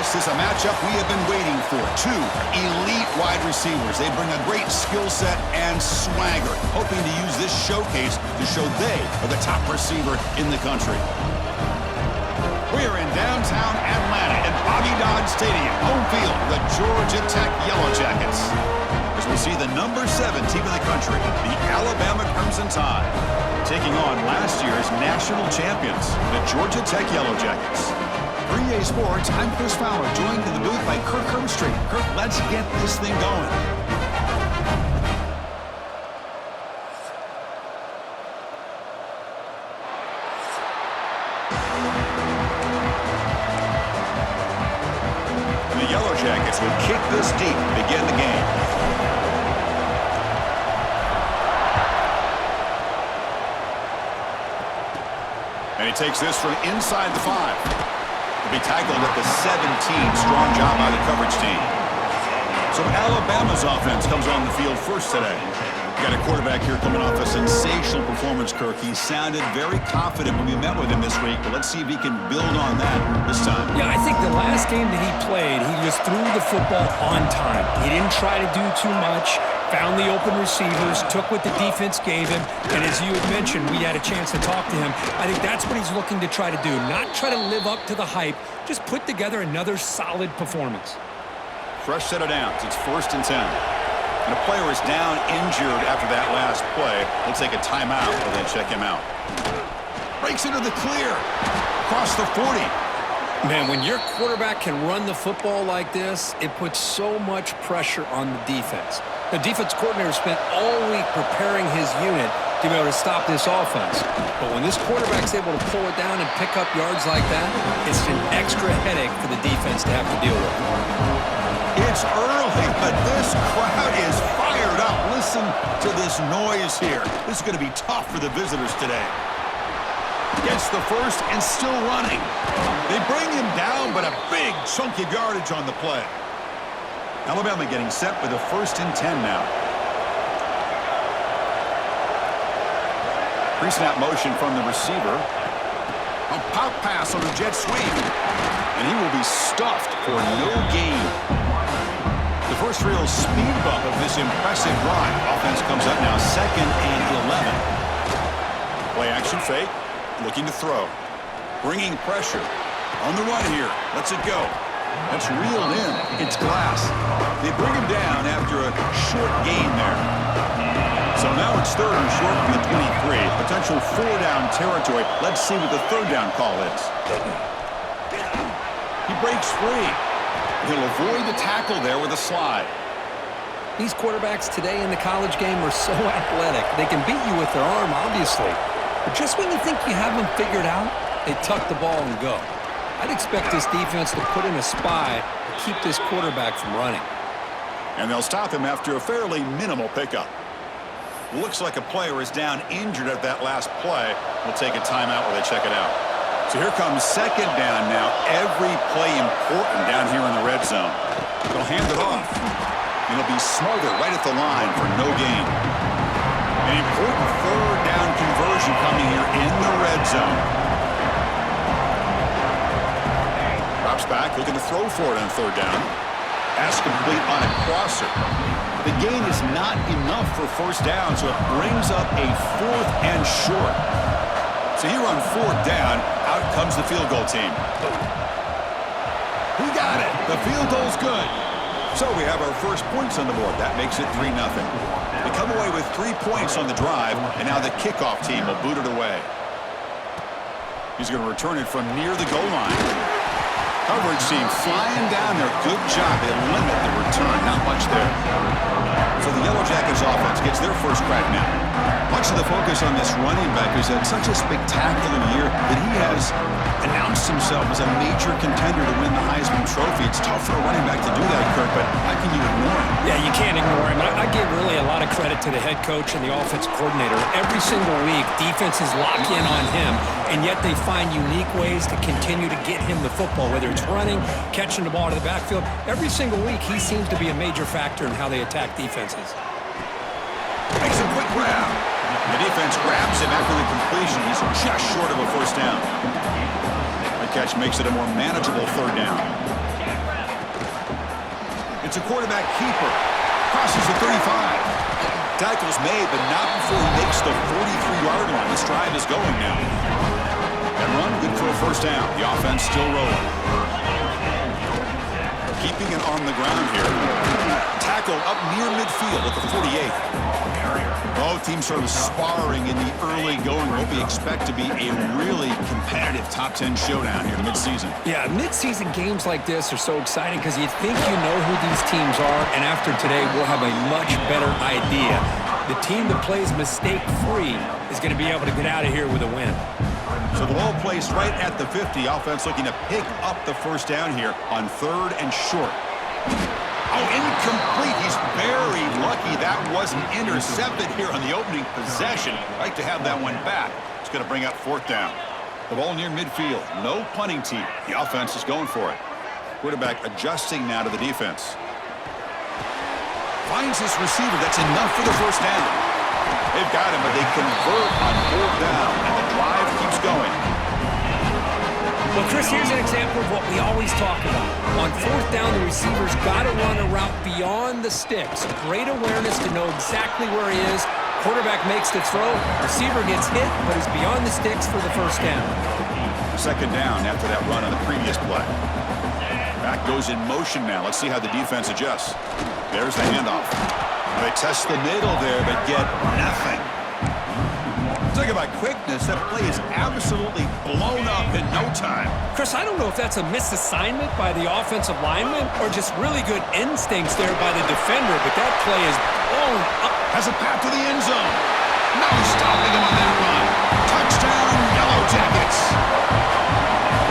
This is a matchup we have been waiting for. Two elite wide receivers. They bring a great skill set and swagger, hoping to use this showcase to show they are the top receiver in the country. We're in downtown Atlanta at Bobby Dodd Stadium, home field, the Georgia Tech Yellow Jackets. As we see the number 7 team in the country, the Alabama Crimson Tide, taking on last year's national champions, the Georgia Tech Yellow Jackets. For EA Sports, I'm Chris Fowler, joined in the booth by Kirk Herbstreit. Kirk, let's get this thing going. The Yellow Jackets will kick this deep to begin the game. And he takes this from inside the 5. Be tackled at the 17. Strong job by the coverage team. So Alabama's offense comes on the field first today. We got a quarterback here coming off a sensational performance, Kirk. He sounded very confident when we met with him this week, but let's see if he can build on that this time. Yeah, I think the last game that he played, he just threw the football on time. He didn't try to do too much. Found the open receivers, took what the defense gave him, and as you had mentioned, we had a chance to talk to him. I think that's what he's looking to try to do, not try to live up to the hype, just put together another solid performance. Fresh set of downs. It's 1st and 10. And a player is down injured after that last play. We'll take a timeout and then check him out. Breaks into the clear. Across the 40. Man, when your quarterback can run the football like this, it puts so much pressure on the defense. The defense coordinator spent all week preparing his unit to be able to stop this offense. But when this quarterback's able to pull it down and pick up yards like that, it's an extra headache for the defense to have to deal with. It's early, but this crowd is fired up. Listen to this noise here. This is going to be tough for the visitors today. Gets the first and still running. They bring him down, but a big chunk of yardage on the play. Alabama getting set with a 1st and 10 now. Pre-snap motion from the receiver. A pop pass on a jet sweep. And he will be stuffed for no gain. The first real speed bump of this impressive drive. Offense comes up now 2nd and 11. Play action fake. Looking to throw. Bringing pressure. On the run here. Lets it go. That's reeled in. It's Glass. They bring him down after a short gain there. So now it's 3rd and short from the 23. Potential 4-down territory. Let's see what the 3rd down call is. He breaks free. He'll avoid the tackle there with a slide. These quarterbacks today in the college game are so athletic. They can beat you with their arm, obviously. But just when you think you have them figured out, they tuck the ball and go. I'd expect this defense to put in a spy to keep this quarterback from running. And they'll stop him after a fairly minimal pickup. Looks like a player is down injured at that last play. We'll take a timeout while they check it out. So here comes 2nd down now. Every play important down here in the red zone. They'll hand it off. And it'll be smothered right at the line for no gain. An important 3rd down conversion coming here in the red zone. Drops back, looking to throw for it on 3rd down. Pass complete on a crosser. The gain is not enough for 1st down, so it brings up a 4th and short. So here on 4th down, out comes the field goal team. We got it. The field goal's good. So we have our first points on the board. That makes it 3-0. They come away with 3 points on the drive, and now the kickoff team will boot it away. He's going to return it from near the goal line. Coverage team flying down there. Good job. They limit the return. Not much there. So the Yellow Jackets offense gets their first crack now. Much of the focus on this running back is had such a spectacular year that he has announced himself as a major contender to win the Heisman Trophy. It's tough for a running back to do that, Kirk, but how can you ignore him? Yeah, you can't ignore him. I give really a lot of credit to the head coach and the offensive coordinator. Every single week, defenses lock in on him, and yet they find unique ways to continue to get him the football, whether it's running, catching the ball to the backfield. Every single week, he seems to be a major factor in how they attack defenses. Makes a quick grab. The defense grabs him after the completion. He's just short of a 1st down. The catch makes it a more manageable 3rd down. It's a quarterback keeper. Crosses the 35. Tackle's made, but not before he makes the 43-yard line. This drive is going now. And run, good for a first down. The offense still rolling. Keeping it on the ground here. Tackle up near midfield at the 48. Both teams sort of sparring in the early going. What we expect to be a really competitive top 10 showdown here in the midseason. Yeah, midseason games like this are so exciting because you think you know who these teams are, and after today, we'll have a much better idea. The team that plays mistake-free is going to be able to get out of here with a win. So the ball placed right at the 50. Offense looking to pick up the first down here on 3rd and short. Oh, incomplete. He's very lucky that wasn't intercepted here on the opening possession. Like to have that one back. It's going to bring up 4th down. The ball near midfield. No punting team. The offense is going for it. Quarterback adjusting now to the defense. Finds his receiver. That's enough for the first down. They've got him, but they convert on 4th down, and the drive keeps going. Well, Chris, here's an example of what we always talk about. On 4th down, the receiver's got to run a route beyond the sticks. Great awareness to know exactly where he is. Quarterback makes the throw. Receiver gets hit, but is beyond the sticks for the first down. 2nd down after that run on the previous play. Back goes in motion now. Let's see how the defense adjusts. There's the handoff. They test the middle there, but get nothing. Talk about quickness. That play is absolutely blown up in no time. Chris, I don't know if that's a misassignment by the offensive lineman or just really good instincts there by the defender, but that play is blown up. Has a path to the end zone. No stopping him on that run. Touchdown, Yellow Jackets.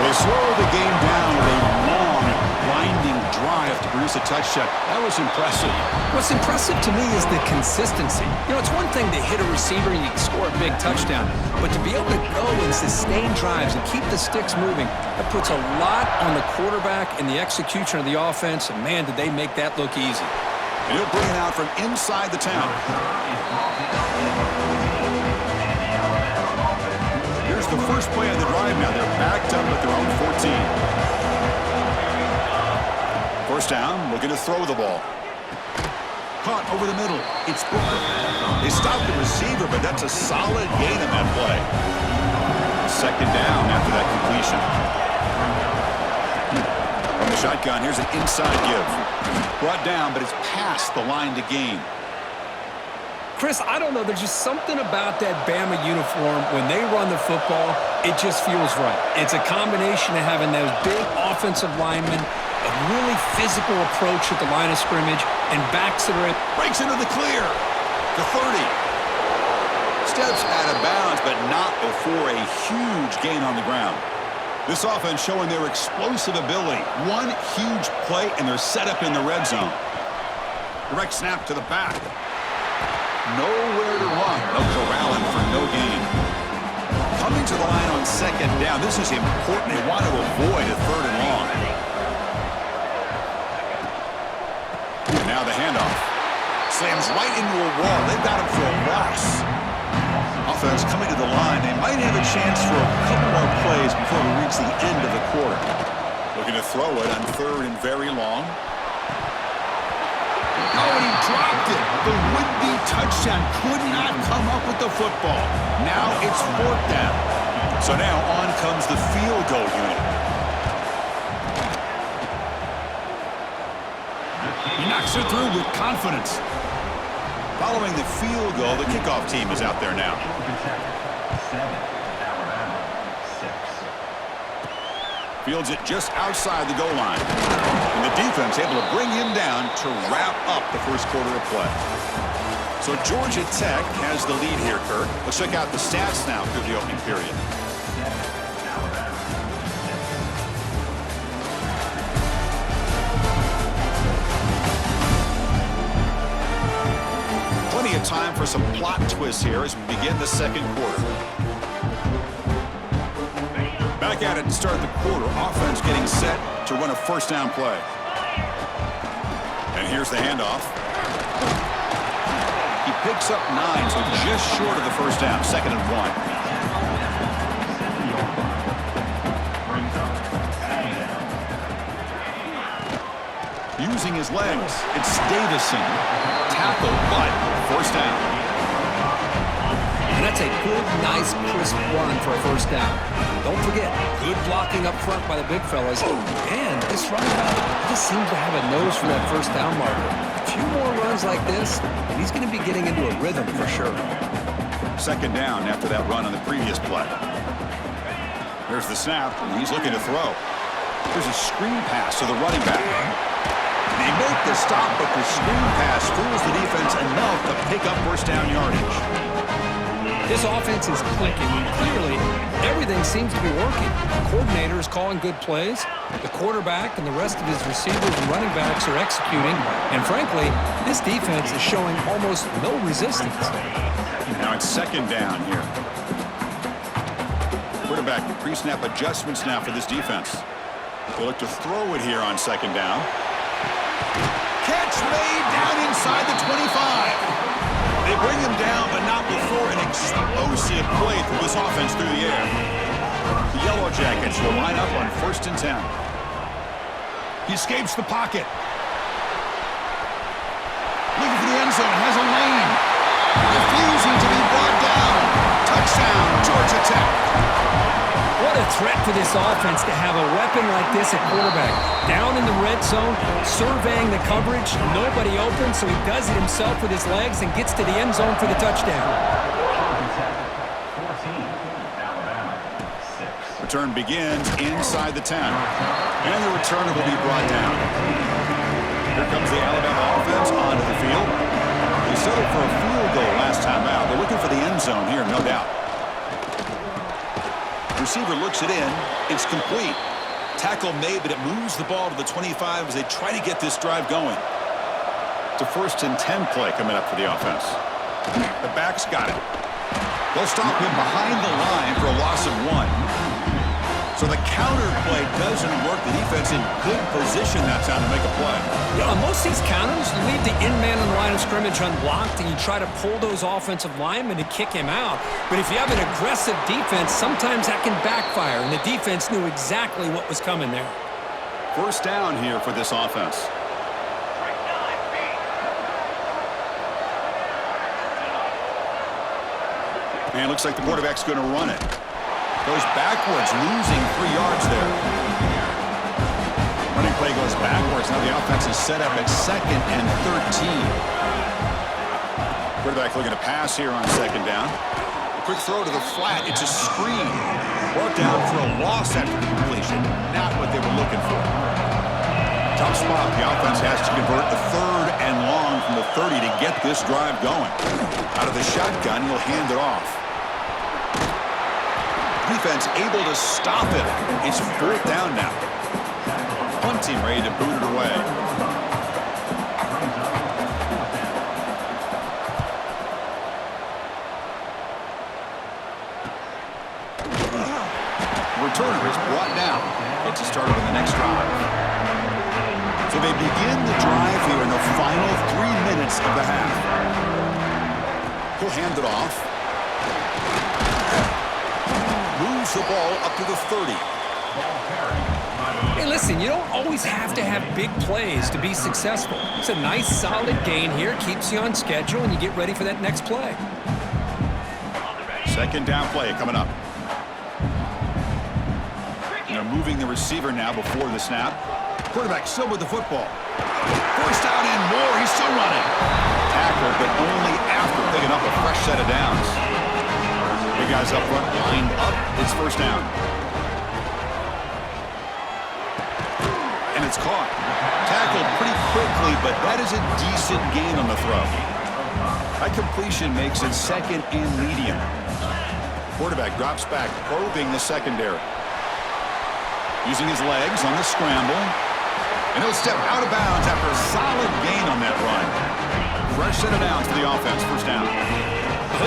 They slow the game down with a long, winding drive to produce a touchdown. That was impressive. What's impressive to me is the consistency. You know, it's one thing to hit a receiver and you can score a big touchdown, but to be able to go and sustain drives and keep the sticks moving, that puts a lot on the quarterback and the execution of the offense, and man, did they make that look easy. And he'll bring it out from inside the town. Here's the first play of the drive now. They're backed up at their own 14. First down, looking to throw the ball. Caught over the middle. It's Booker. They stopped the receiver, but that's a solid gain in that play. 2nd down after that completion. From the shotgun, here's an inside give. Brought down, but it's past the line to gain. Chris, I don't know. There's just something about that Bama uniform. When they run the football, it just feels right. It's a combination of having those big offensive linemen, a really physical approach at the line of scrimmage, and backs that are at... Breaks into the clear. The 30. Steps out of bounds, but not before a huge gain on the ground. This offense showing their explosive ability. One huge play, and they're set up in the red zone. Direct snap to the back. Nowhere to run. No corralling for no gain. Coming to the line on 2nd down. This is important. They want to avoid a 3rd and long. And now the handoff. Slams right into a wall. They've got him for a loss. Offense coming to the line. They might have a chance for a couple more plays before we reach the end of the quarter. Looking to throw it on 3rd and very long. Oh, and he dropped it. The would-be touchdown could not come up with the football. Now it's 4th down. So now on comes the field goal unit. He knocks it through with confidence. Following the field goal, the kickoff team is out there now. Fields it just outside the goal line. And the defense able to bring him down to wrap up the first quarter of play. So Georgia Tech has the lead here, Kirk. Let's check out the stats now through the opening period. Plenty of time for some plot twists here as we begin the 2nd quarter. Back at it to start the quarter. Offense getting set to run a first down play. And here's the handoff. He picks up 9, so just short of the first down. 2nd and 1. Using his legs, it's Davison. Tackle, but first down. And that's a good, nice, crisp run for a first down. Don't forget, good blocking up front by the big fellas. And this running back just seems to have a nose for that first down marker. A few more runs like this, and he's going to be getting into a rhythm for sure. Second down after that run on the previous play. Here's the snap, and he's looking to throw. There's a screen pass to the running back. They make the stop, but the screen pass fools the defense enough to pick up first down yardage. This offense is clicking, and clearly everything seems to be working. The coordinator is calling good plays. The quarterback and the rest of his receivers and running backs are executing. And frankly, this defense is showing almost no resistance. Now it's second down here. Quarterback pre-snap adjustments now for this defense. They look to throw it here on second down. Catch made down inside the 25. They bring him down, but not before an explosive play through this offense through the air. The Yellow Jackets will line up on 1st and 10. He escapes the pocket. Looking for the end zone, has a lane. Refusing to be brought down. Touchdown, Georgia Tech. What a threat for this offense to have a weapon like this at quarterback. Down in the red zone, surveying the coverage, nobody open, so he does it himself with his legs and gets to the end zone for the touchdown. Return begins inside the 10. And the returner will be brought down. Here comes the Alabama offense onto the field. They settled for a field goal last time out. They're looking for the end zone here, no doubt. Receiver looks it in. It's complete. Tackle made, but it moves the ball to the 25 as they try to get this drive going. It's a 1st and 10 play coming up for the offense. The back's got it. They'll stop him behind the line for a loss of 1. So the counter play doesn't work. The defense in good position that time to make a play. Yeah, on most of these counters, you leave the in-man on the line of scrimmage unblocked and you try to pull those offensive linemen to kick him out. But if you have an aggressive defense, sometimes that can backfire, and the defense knew exactly what was coming there. First down here for this offense. And it looks like the quarterback's going to run it. Goes backwards, losing 3 yards there. Running play goes backwards. Now the offense is set up at 2nd and 13. Quarterback looking to pass here on second down. A quick throw to the flat. It's a screen. Brought down for a loss after the completion. Not what they were looking for. Tough spot. The offense has to convert the 3rd and long from the 30 to get this drive going. Out of the shotgun, he'll hand it off. Defense able to stop it. It's 4th down now. Punting ready to boot it away. Returner is brought down. Gets it started on the next drive. So they begin the drive here in the final 3 minutes of the half. He'll hand it off. Moves the ball up to the 30. Hey, listen, you don't always have to have big plays to be successful. It's a nice, solid gain here, keeps you on schedule, and you get ready for that next play. Second down play coming up. And they're moving the receiver now before the snap. Quarterback still with the football. First down and more. He's still running. Tackle, but only after picking up a fresh set of downs. Big guys up front, lined up. It's first down. And it's caught. Tackled pretty quickly, but that is a decent gain on the throw. That completion makes it 2nd and medium. Quarterback drops back, probing the secondary. Using his legs on the scramble. And he'll step out of bounds after a solid gain on that run. Fresh set of downs for the offense, first down.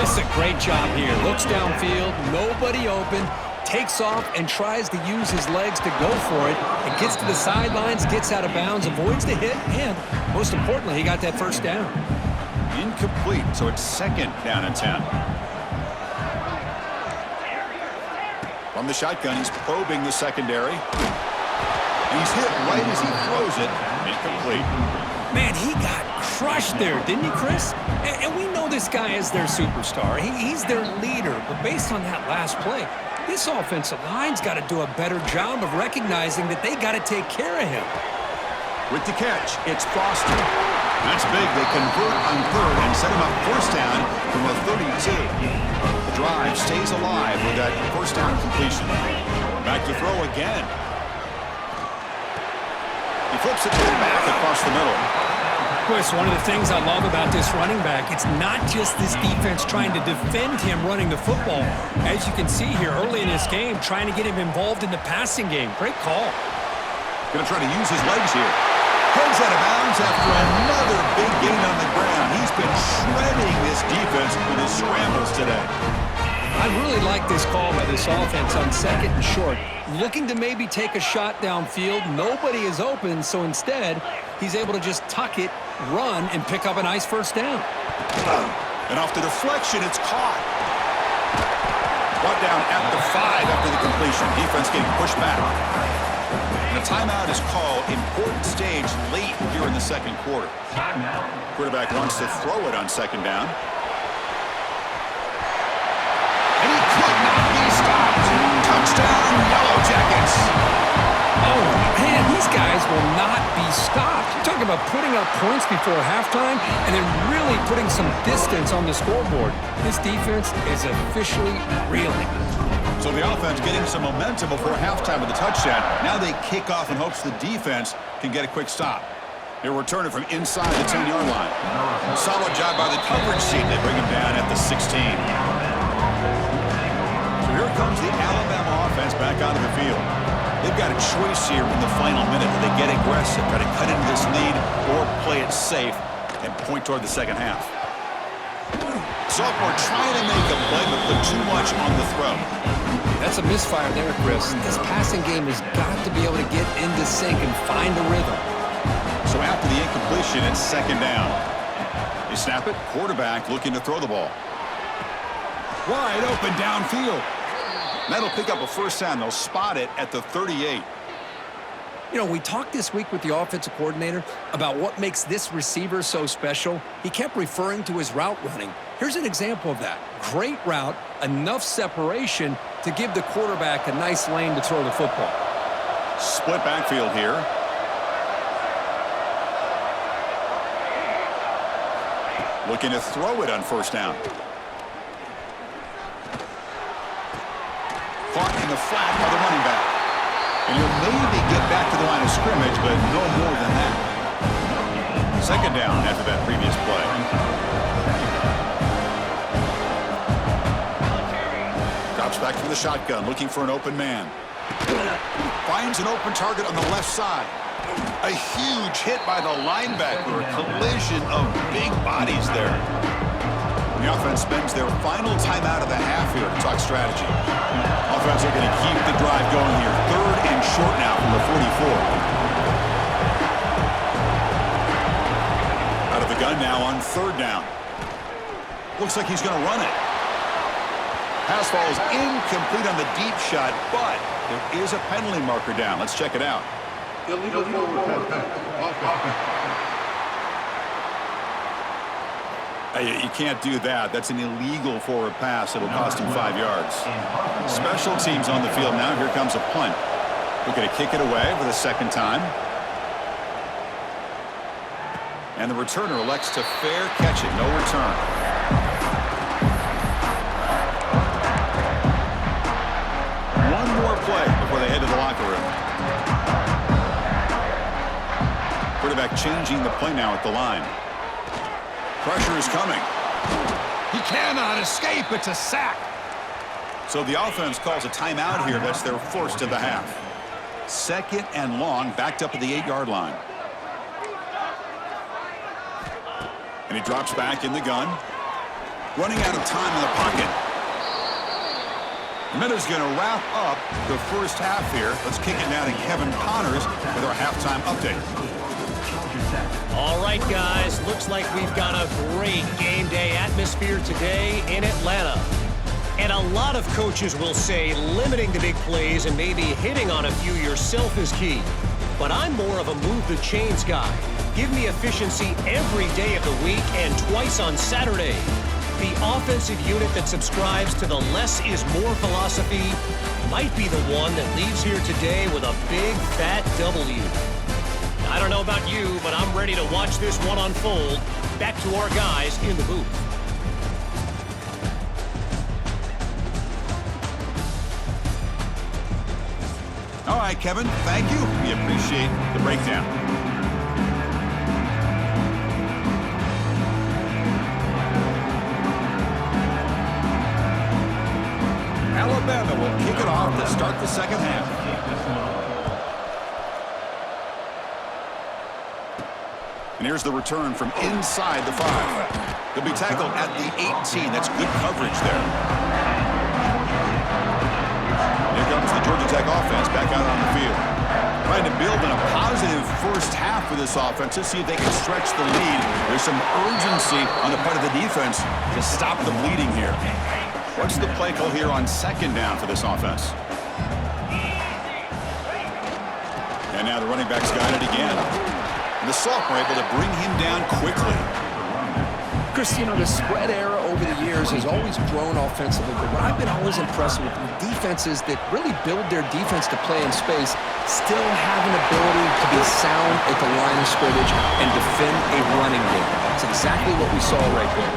This is a great job here. Looks downfield, nobody open, takes off and tries to use his legs to go for it. It gets to the sidelines, gets out of bounds, avoids the hit, and most importantly, he got that first down. Incomplete, so it's 2nd down and 10. From the shotgun, he's probing the secondary. And he's hit right as he throws it. Incomplete. Man, he got crushed there, didn't he, Chris? And we know this guy is their superstar. He's their leader. But based on that last play, this offensive line's got to do a better job of recognizing that they got to take care of him. With the catch, it's Foster. That's big. They convert on third and set him up first down from the 32. The drive stays alive with that first down completion. Back to throw again. He flips it back across the middle. Chris, one of the things I love about this running back, it's not just this defense trying to defend him running the football. As you can see here early in this game, trying to get him involved in the passing game. Great call. Going to try to use his legs here. Heads out of bounds after another big gain on the ground. He's been shredding this defense with his scrambles today. I really like this call by this offense on second and short. Looking to maybe take a shot downfield. Nobody is open, so instead, he's able to just tuck it, run, and pick up a nice first down. And off the deflection, it's caught. Brought down at the 5 after the completion. Defense getting pushed back. And a timeout is called. Important stage late here in the second quarter. Quarterback wants to throw it on second down. And he could not be stopped. Touchdown, Yellow Jackets. Oh, man, these guys will not be stopped. You're talking about putting up points before halftime and then really putting some distance on the scoreboard. This defense is officially reeling. So the offense getting some momentum before halftime with the touchdown. Now they kick off in hopes the defense can get a quick stop. They'll return it from inside the 10-yard line. Solid job by the coverage team. They bring him down at the 16. So here comes the Alabama offense back onto the field. They've got a choice here in the final minute. Do they get aggressive, try to cut into this lead, or play it safe and point toward the second half? Sophomore trying to make a play, but put too much on the throw. That's a misfire there, Chris. This passing game has got to be able to get into sync and find a rhythm. So after the incompletion, it's second down. They snap it. Quarterback looking to throw the ball. Wide open downfield. That'll pick up a first down. They'll spot it at the 38. You know, we talked this week with the offensive coordinator about what makes this receiver so special. He kept referring to his route running. Here's an example of that. Great route, enough separation to give the quarterback a nice lane to throw the football. Split backfield here. Looking to throw it on first down. Caught in the flat by the running back. And he'll maybe get back to the line of scrimmage, but no more than that. Second down after that previous play. Drops back from the shotgun, looking for an open man. Finds an open target on the left side. A huge hit by the linebacker. A collision of big bodies there. The offense spends their final timeout of the half here to talk strategy. Offense looking to keep the drive going here. Third and short now from the 44. Out of the gun now on third down. Looks like he's going to run it. Pass falls incomplete on the deep shot, but there is a penalty marker down. Let's check it out. Illegal forward pass. You can't do that. That's an illegal forward pass. It'll cost him 5 yards. Special teams on the field now. Here comes a punt. Looking to kick it away for the second time. And the returner elects to fair catch it. No return. One more play before they head to the locker room. Quarterback changing the play now at the line. Pressure is coming. He cannot escape. It's a sack. So the offense calls a timeout here. That's their first of the half. Second and long, backed up at the 8-yard line. And he drops back in the gun. Running out of time in the pocket. Miller's going to wrap up the first half here. Let's kick it now to Kevin Connors with our halftime update. All right, guys, looks like we've got a great game day atmosphere today in Atlanta. And a lot of coaches will say limiting the big plays and maybe hitting on a few yourself is key. but I'm more of a move the chains guy. Give me efficiency every day of the week and twice on Saturday. The offensive unit that subscribes to the less is more philosophy might be the one that leaves here today with a big fat W. I don't know about you, but I'm ready to watch this one unfold. Back to our guys in the booth. All right, Kevin, thank you. We appreciate the breakdown. Alabama will kick it off to start the second half. And here's the return from inside the 5. He'll be tackled at the 18. That's good coverage there. Here comes the Georgia Tech offense back out on the field. Trying to build in a positive first half for this offense to see if they can stretch the lead. There's some urgency on the part of the defense to stop the bleeding here. What's the play call here on second down for this offense? And now the running back's got it again. And the sophomore able to bring him down quickly. Chris, you know, the spread era over the years has always grown offensively, but what I've been always impressed with defenses that really build their defense to play in space still have an ability to be sound at the line of scrimmage and defend a running game. That's exactly what we saw right there.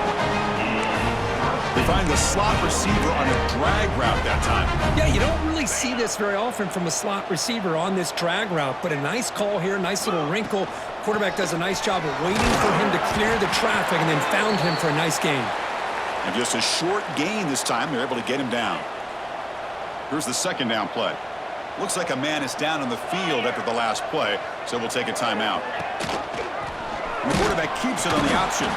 They find the slot receiver on a drag route that time. Yeah, you don't really see this very often from a slot receiver on this drag route, but a nice call here, nice little wrinkle. Quarterback does a nice job of waiting for him to clear the traffic and then found him for a nice gain. And just a short gain this time, they're able to get him down. Here's the second down play. Looks like a man is down on the field after the last play, so we'll take a timeout. And the quarterback keeps it on the option.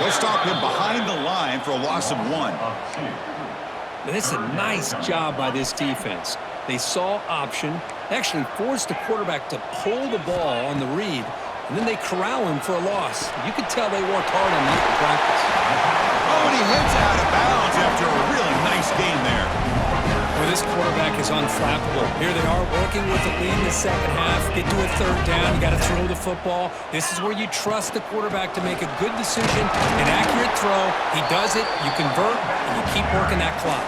They'll stop him behind the line for a loss of 1. Now, this is a nice job by this defense. They saw option, actually forced the quarterback to pull the ball on the read, and then they corral him for a loss. You could tell they worked hard on that in practice. Oh, and he hits out of bounds after a really nice gain there. Well, this quarterback is unflappable. Here they are working with the lead in the second half. Get to a third down. You got to throw the football. This is where you trust the quarterback to make a good decision, an accurate throw. He does it. You convert, and you keep working that clock.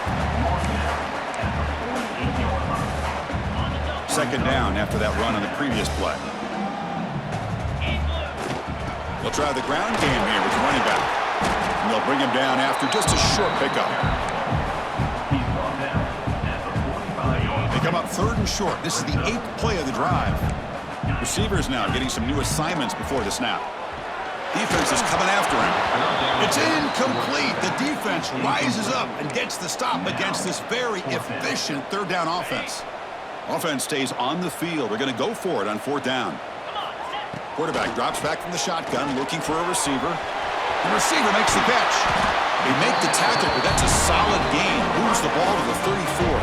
Second down after that run on the previous play. They'll try the ground game here with the running back. And they'll bring him down after just a short pickup. They come up 3rd and short. This is the 8th play of the drive. Receivers now getting some new assignments before the snap. Defense is coming after him. It's incomplete. The defense rises up and gets the stop against this very efficient third down offense. Offense stays on the field. They're going to go for it on 4th down. Quarterback drops back from the shotgun, looking for a receiver. The receiver makes the catch. They make the tackle, but that's a solid gain. Moves the ball to the 34.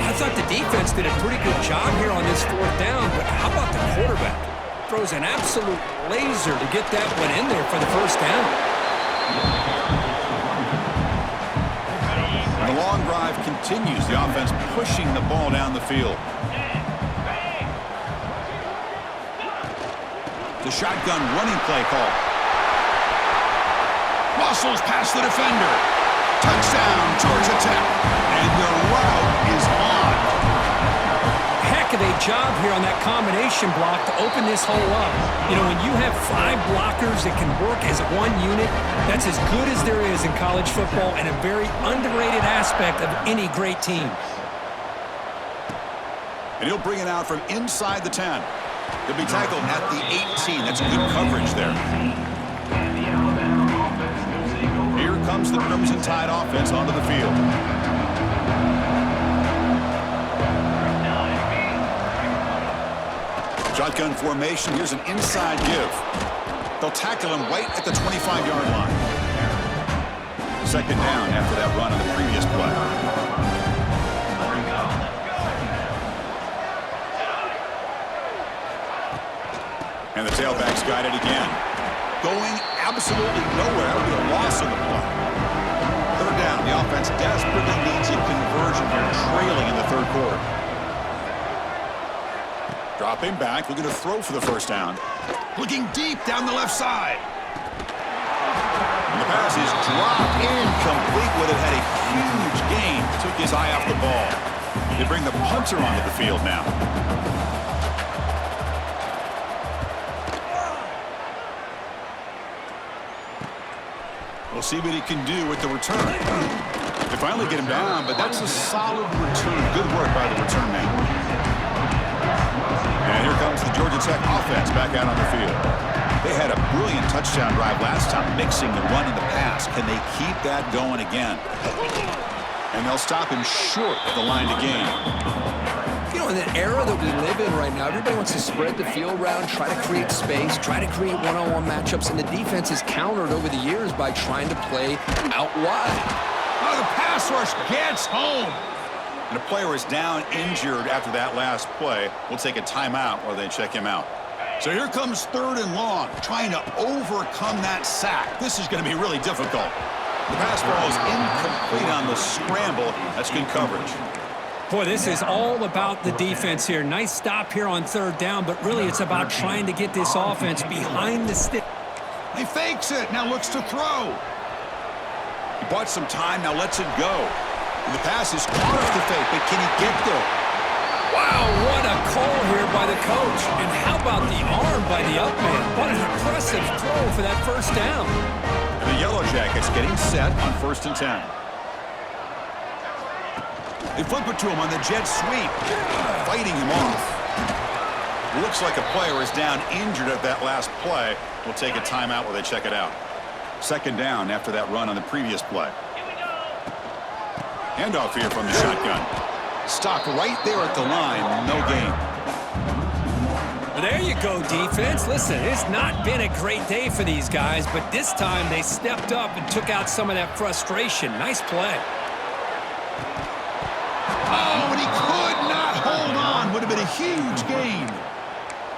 I thought the defense did a pretty good job here on this 4th down, but how about the quarterback? Throws an absolute laser to get that one in there for the 1st down. And the long drive continues. The offense pushing the ball down the field. The shotgun running play call. Muscles past the defender. Touchdown, Georgia Tech. And the route is on. Heck of a job here on that combination block to open this hole up. You know, when you have 5 blockers that can work as one unit, that's as good as there is in college football and a very underrated aspect of any great team. And he'll bring it out from inside the 10. He'll be tackled at the 18. That's good coverage there. Here comes the Crimson Tide offense onto the field. Shotgun formation. Here's an inside give. They'll tackle him right at the 25-yard line. Second down after that run on the previous play. And the tailback's got it again. Going absolutely nowhere. That would be a loss on the play. Third down. The offense desperately needs a conversion here, trailing in the third quarter. Dropping back, looking to throw for the first down. Looking deep down the left side. And the pass is dropped incomplete. Would have had a huge gain. Took his eye off the ball. They bring the punter onto the field now. We'll see what he can do with the return. They finally get him down, but that's a solid return. Good work by the return man. And here comes the Georgia Tech offense back out on the field. They had a brilliant touchdown drive last time, mixing the run and the pass. Can they keep that going again? And they'll stop him short of the line to gain. You know, in the era that we live in right now, everybody wants to spread the field around, try to create space, try to create one-on-one matchups, and the defense is countered over the years by trying to play out wide. Oh, the pass rush gets home. And a player is down injured after that last play. We'll take a timeout while they check him out. So here comes 3rd and long, trying to overcome that sack. This is going to be really difficult. The pass ball is incomplete on the scramble. That's good coverage. Boy, this is all about the defense here. Nice stop here on 3rd down, but really it's about trying to get this offense behind the stick. He fakes it, now looks to throw. He bought some time, now lets it go. And the pass is caught off the fake, but can he get there? Wow, what a call here by the coach. And how about the arm by the up man? What an impressive throw for that first down. And the Yellow Jackets getting set on 1st and 10. They flip it to him on the jet sweep, fighting him off. Looks like a player is down injured at that last play. We'll take a timeout while they check it out. 2nd down after that run on the previous play. Handoff here from the shotgun. Stopped right there at the line, no gain. Well, there you go, defense. Listen, it's not been a great day for these guys, but this time they stepped up and took out some of that frustration. Nice play. Oh, and he could not hold on. Would have been a huge gain.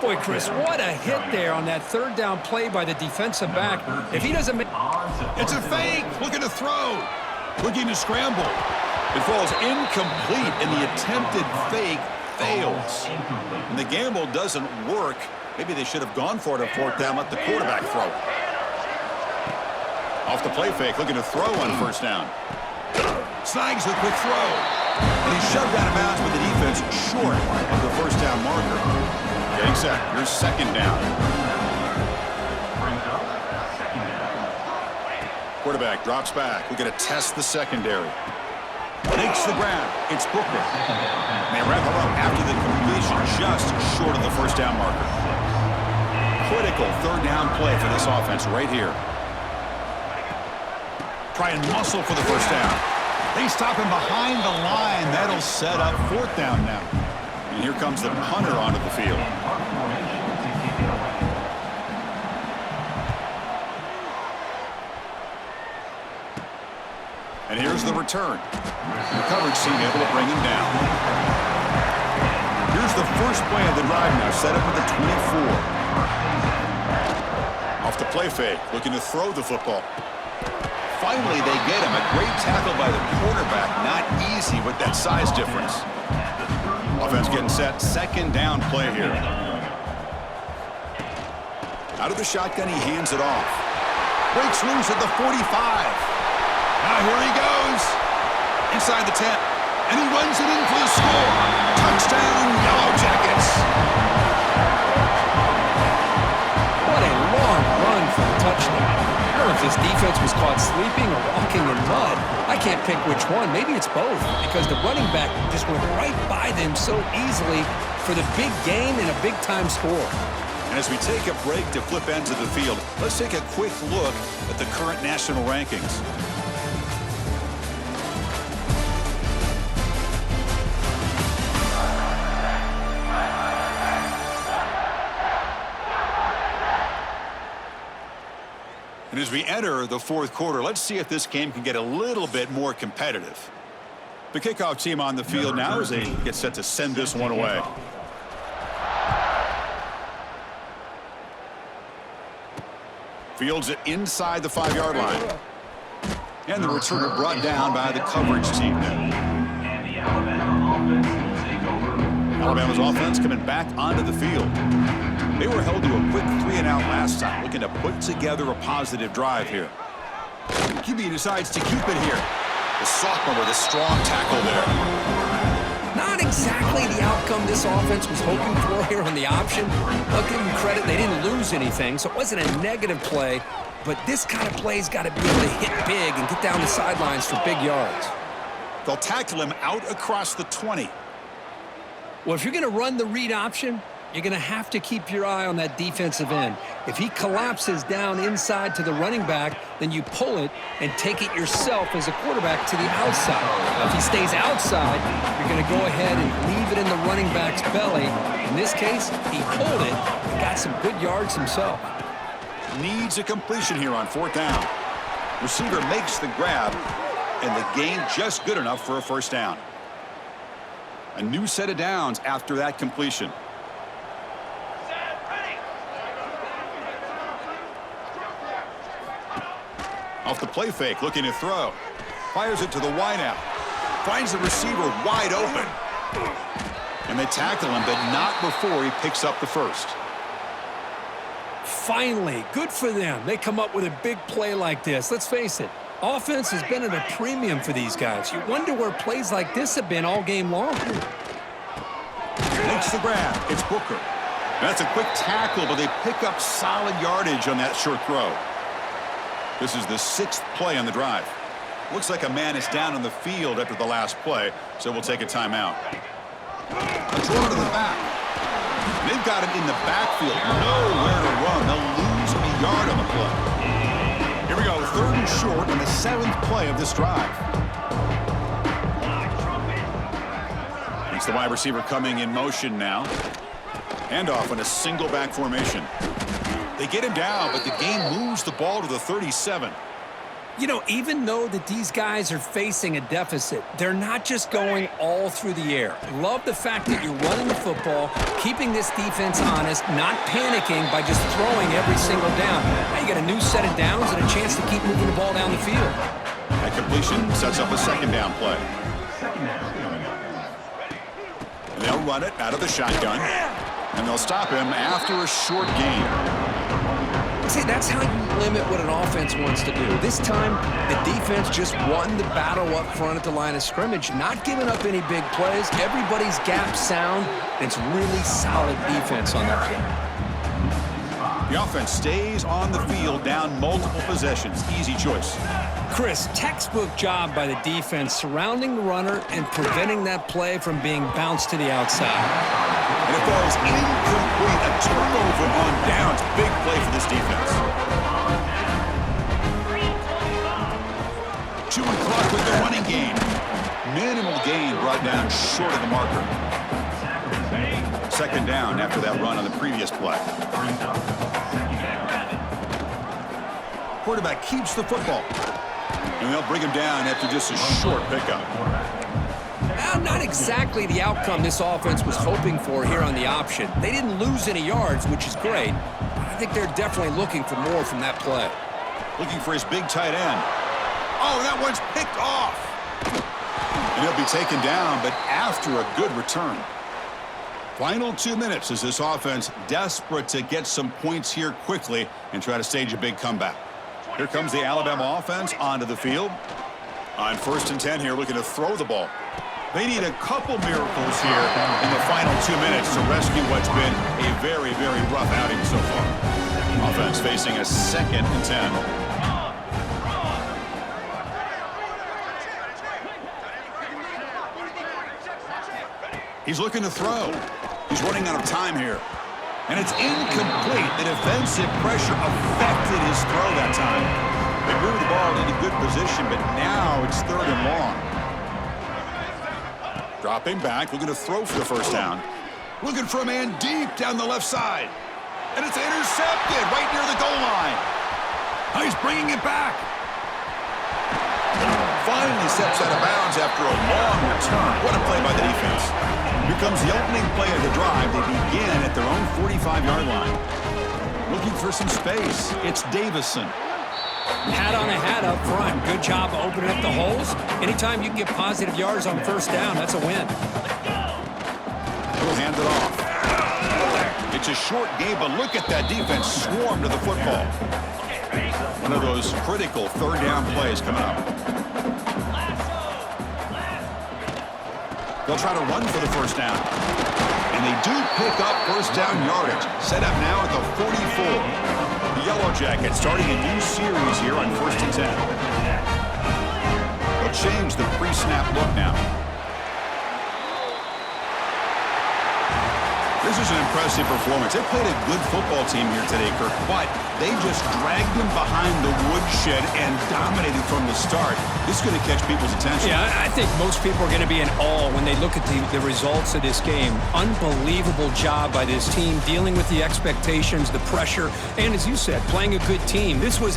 Boy, Chris, what a hit there on that 3rd down play by the defensive back. If he doesn't make... It's a fake. Looking to throw. Looking to scramble. It falls incomplete, and the attempted fake fails. And the gamble doesn't work. Maybe they should have gone for it on 4th down, let the quarterback throw. Off the play fake, looking to throw on 1st down. Snags the quick throw. And he's shoved out of bounds with the defense short of the 1st down marker. Getting set. Here's 2nd down. Quarterback drops back. We're going to test the secondary. Makes the grab. It's Booker. They wrap him up after the completion just short of the 1st down marker. Critical 3rd down play for this offense right here. Try and muscle for the 1st down. They stop him behind the line. That'll set up 4th down now. And here comes the punter onto the field. And here's the return. The coverage team able to bring him down. Here's the first play of the drive now, set up at the 24. Off the play fake, looking to throw the football. Finally, they get him. A great tackle by the quarterback. Not easy with that size difference. Offense getting set. 2nd down play here. Out of the shotgun, he hands it off. Breaks loose at the 45. Now here he goes. Inside the 10. And he runs it in for the score. Touchdown, Yellow Jackets. What a long run for the touchdown. I don't know if this defense was caught sleeping or walking in mud. I can't pick which one. Maybe it's both, because the running back just went right by them so easily for the big gain and a big-time score. And as we take a break to flip ends of the field, let's take a quick look at the current national rankings. And as we enter the 4th quarter, let's see if this game can get a little bit more competitive. The kickoff team on the field now as they get set to send this one away. Fields it inside the 5-yard line. And the returner brought down by the coverage team there. Alabama's offense coming back onto the field. They were held to a quick 3-and-out last time, looking to put together a positive drive here. QB decides to keep it here. The sophomore with a strong tackle there. Not exactly the outcome this offense was hoping for here on the option. I'll give them credit, they didn't lose anything, so it wasn't a negative play. But this kind of play's got to be able to hit big and get down the sidelines for big yards. They'll tackle him out across the 20. Well, if you're going to run the read option, you're going to have to keep your eye on that defensive end. If he collapses down inside to the running back, then you pull it and take it yourself as a quarterback to the outside. Now, if he stays outside, you're going to go ahead and leave it in the running back's belly. In this case, he pulled it and got some good yards himself. Needs a completion here on 4th down. Receiver makes the grab, and the gain just good enough for a first down. A new set of downs after that completion. Off the play fake, looking to throw. Fires it to the wideout. Finds the receiver wide open. And they tackle him, but not before he picks up the first. Finally, good for them. They come up with a big play like this. Let's face it, offense has been at a premium for these guys. You wonder where plays like this have been all game long. Makes the grab. It's Booker. That's a quick tackle, but they pick up solid yardage on that short throw. This is the 6th play on the drive. Looks like a man is down on the field after the last play, so we'll take a timeout. A draw to the back. They've got him in the backfield. Nowhere to run. They'll lose a yard on the play. Here we go. 3rd and short on the 7th play of this drive. It's the wide receiver coming in motion now. Handoff in a single back formation. They get him down, but the game moves the ball to the 37. You know, even though that these guys are facing a deficit, they're not just going all through the air. Love the fact that you're running the football, keeping this defense honest, not panicking by just throwing every single down. Now you got a new set of downs and a chance to keep moving the ball down the field. That completion sets up a 2nd down play. And they'll run it out of the shotgun, and they'll stop him after a short gain. See, that's how you limit what an offense wants to do. This time, the defense just won the battle up front at the line of scrimmage, not giving up any big plays. Everybody's gap sound, and it's really solid defense on that play. The offense stays on the field down multiple possessions. Easy choice. Chris, textbook job by the defense surrounding the runner and preventing that play from being bounced to the outside. And it falls incomplete. A turnover on downs. Big play for this defense. Chewing clock with the running game. Minimal gain brought down short of the marker. 2nd down after that run on the previous play. Quarterback keeps the football. And they'll bring him down after just a short pickup. Not exactly the outcome this offense was hoping for here on the option. They didn't lose any yards, which is great. But I think they're definitely looking for more from that play. Looking for his big tight end. Oh, that one's picked off. And he'll be taken down, but after a good return. Final 2 minutes as this offense desperate to get some points here quickly and try to stage a big comeback. Here comes the Alabama offense onto the field. On 1st and 10 here, looking to throw the ball. They need a couple miracles here in the final 2 minutes to rescue what's been a very, very rough outing so far. Offense facing a 2nd and 10. He's looking to throw. He's running out of time here. And it's incomplete. The defensive pressure affected his throw that time. They moved the ball into good position, but now it's 3rd and long. Dropping back, looking to throw for the first down. Looking for a man deep down the left side. And it's intercepted right near the goal line. Now he's bringing it back. Finally steps out of bounds after a long return. What a play by the defense. Here comes the opening play of the drive. They begin at their own 45-yard line. Looking for some space. It's Davison. Hat on a hat up front. Good job opening up the holes. Anytime you can get positive yards on 1st down, that's a win. Little it off. It's a short game, but look at that defense swarm to the football. One of those critical third down plays coming up. They'll try to run for the first down. And they do pick up first down yardage. Set up now at the 44. The Yellow Jackets starting a new series here on 1st and 10. They'll change the pre-snap look now. This is an impressive performance. They played a good football team here today, Kirk, but they just dragged them behind the woodshed and dominated from the start. This is going to catch people's attention. Yeah, I think most people are going to be in awe when they look at the results of this game. Unbelievable job by this team dealing with the expectations, the pressure, and as you said, playing a good team. This was